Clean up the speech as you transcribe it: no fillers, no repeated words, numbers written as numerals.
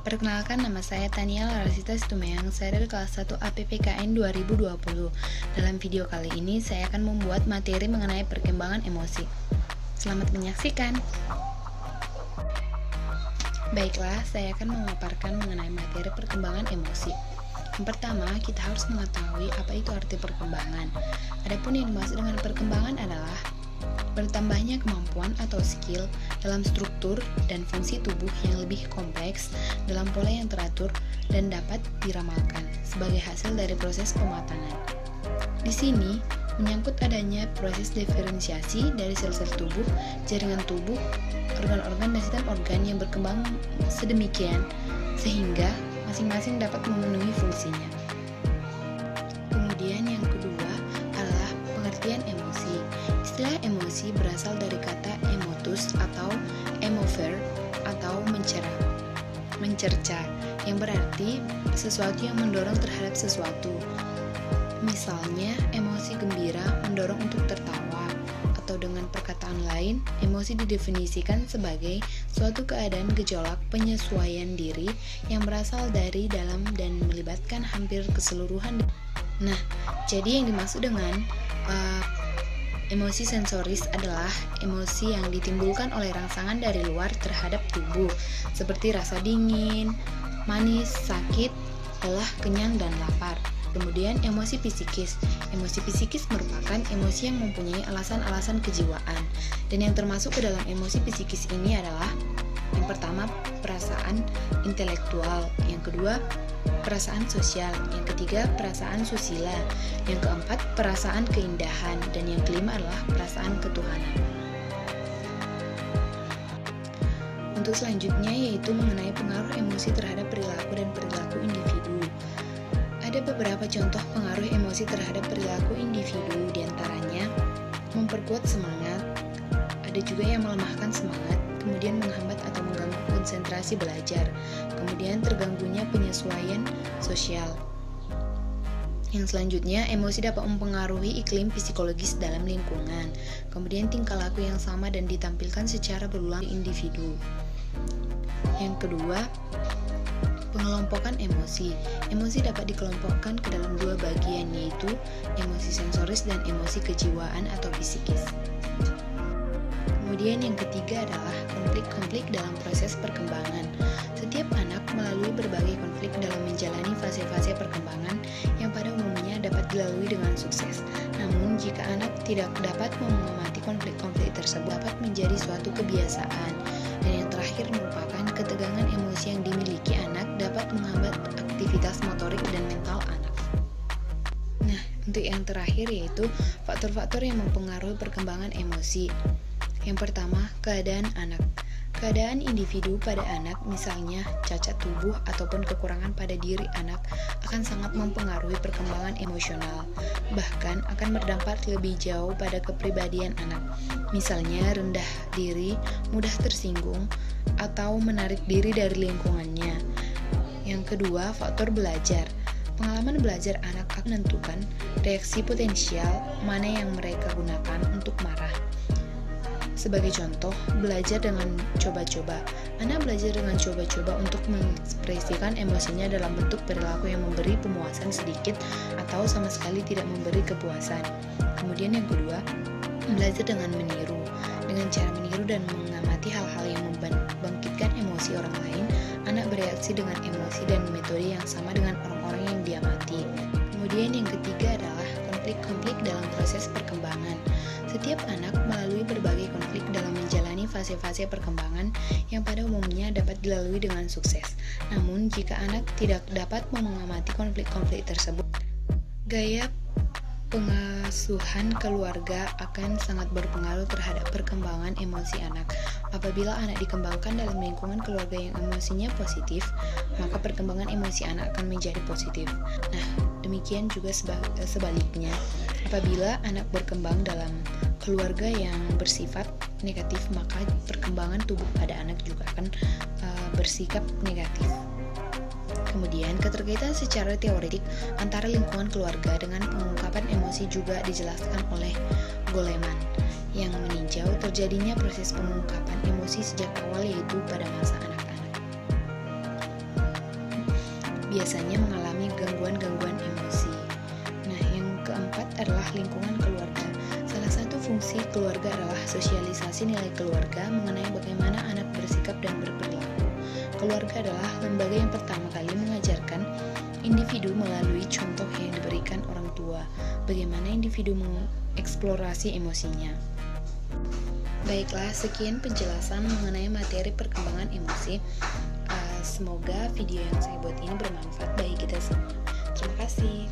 Perkenalkan, nama saya Tania Larasita Situmeyang, saya dari kelas 1 APPKN 2020. Dalam video kali ini, saya akan membuat materi mengenai perkembangan emosi. Selamat menyaksikan. Baiklah, saya akan memaparkan mengenai materi perkembangan emosi. Yang pertama, kita harus mengetahui apa itu arti perkembangan. Adapun yang dimaksud dengan perkembangan adalah bertambahnya kemampuan atau skill dalam struktur dan fungsi tubuh yang lebih kompleks dalam pola yang teratur dan dapat diramalkan sebagai hasil dari proses pematangan. Di sini menyangkut adanya proses diferensiasi dari sel-sel tubuh, jaringan tubuh, organ-organ dan sistem organ yang berkembang sedemikian sehingga masing-masing dapat memenuhi fungsinya. Kemudian yang kedua adalah pengertian emosi. Istilah emosi berasal dari kata emotus atau emover atau mencerca, yang berarti sesuatu yang mendorong terhadap sesuatu. Misalnya, emosi gembira mendorong untuk tertawa, atau dengan perkataan lain, emosi didefinisikan sebagai suatu keadaan gejolak penyesuaian diri yang berasal dari dalam dan melibatkan hampir keseluruhan. Nah, jadi yang dimaksud dengan emosi sensoris adalah emosi yang ditimbulkan oleh rangsangan dari luar terhadap tubuh, seperti rasa dingin, manis, sakit, lelah, kenyang, dan lapar. Kemudian emosi psikis. Emosi psikis merupakan emosi yang mempunyai alasan-alasan kejiwaan. Dan yang termasuk ke dalam emosi psikis ini adalah yang pertama, perasaan intelektual, yang kedua, perasaan sosial, yang ketiga, perasaan susila, yang keempat, perasaan keindahan, dan yang kelima adalah perasaan ketuhanan. Untuk selanjutnya yaitu mengenai pengaruh emosi terhadap perilaku dan perilaku individu. Ada beberapa contoh pengaruh emosi terhadap perilaku individu, diantaranya memperkuat semangat, ada juga yang melemahkan semangat, kemudian menghambat atau mengganggu konsentrasi belajar, kemudian terganggunya penyesuaian sosial. Yang selanjutnya, emosi dapat mempengaruhi iklim psikologis dalam lingkungan, kemudian tingkah laku yang sama dan ditampilkan secara berulang di individu. Yang kedua, pengelompokan emosi. Emosi dapat dikelompokkan ke dalam dua bagian, yaitu emosi sensoris dan emosi kejiwaan atau psikis. Kemudian yang ketiga adalah konflik-konflik dalam proses perkembangan. Setiap anak melalui berbagai konflik dalam menjalani fase-fase perkembangan yang pada umumnya dapat dilalui dengan sukses. Namun, jika anak tidak dapat mengamati konflik-konflik tersebut, dapat menjadi suatu kebiasaan. Dan yang terakhir merupakan ketegangan emosi yang dimiliki anak dapat menghambat aktivitas motorik dan mental anak. Nah, untuk yang terakhir yaitu faktor-faktor yang mempengaruhi perkembangan emosi. Yang pertama, keadaan anak. Keadaan individu pada anak, misalnya cacat tubuh ataupun kekurangan pada diri anak, akan sangat mempengaruhi perkembangan emosional. Bahkan akan berdampak lebih jauh pada kepribadian anak. Misalnya rendah diri, mudah tersinggung, atau menarik diri dari lingkungannya. Yang kedua, faktor belajar. Pengalaman belajar anak akan menentukan reaksi potensial mana yang mereka gunakan untuk marah. Sebagai contoh, belajar dengan coba-coba. Anak belajar dengan coba-coba untuk mengekspresikan emosinya dalam bentuk perilaku yang memberi pemuasan sedikit atau sama sekali tidak memberi kepuasan. Kemudian yang kedua, belajar dengan meniru. Dengan cara meniru dan mengamati hal-hal yang membangkitkan emosi orang lain, anak bereaksi dengan emosi dan metode yang sama dengan orang-orang yang dia amati. Kemudian yang ketiga adalah konflik-konflik dalam proses perkembangan. Setiap anak melalui berbagai konflik dalam menjalani fase-fase perkembangan yang pada umumnya dapat dilalui dengan sukses. Namun, jika anak tidak dapat mengamati konflik-konflik tersebut, gaya pengasuhan keluarga akan sangat berpengaruh terhadap perkembangan emosi anak. Apabila anak dikembangkan dalam lingkungan keluarga yang emosinya positif, maka perkembangan emosi anak akan menjadi positif. Nah, demikian juga sebaliknya. Apabila anak berkembang dalam keluarga yang bersifat negatif, maka perkembangan tubuh pada anak juga akan bersikap negatif. Kemudian, keterkaitan secara teoretik antara lingkungan keluarga dengan pengungkapan emosi juga dijelaskan oleh Goleman, yang meninjau terjadinya proses pengungkapan emosi sejak awal yaitu pada masa anak-anak. biasanya mengalami gangguan-gangguan emosi. Nah, yang keempat adalah lingkungan keluarga. Salah satu fungsi keluarga adalah sosialisasi nilai keluarga mengenai bagaimana anak bersikap dan berperilaku. Keluarga adalah lembaga yang pertama kali mengajarkan individu melalui contoh yang diberikan orang tua, bagaimana individu mengeksplorasi emosinya. Baiklah, sekian penjelasan mengenai materi perkembangan emosi. Semoga video yang saya buat ini bermanfaat bagi kita semua. Terima kasih.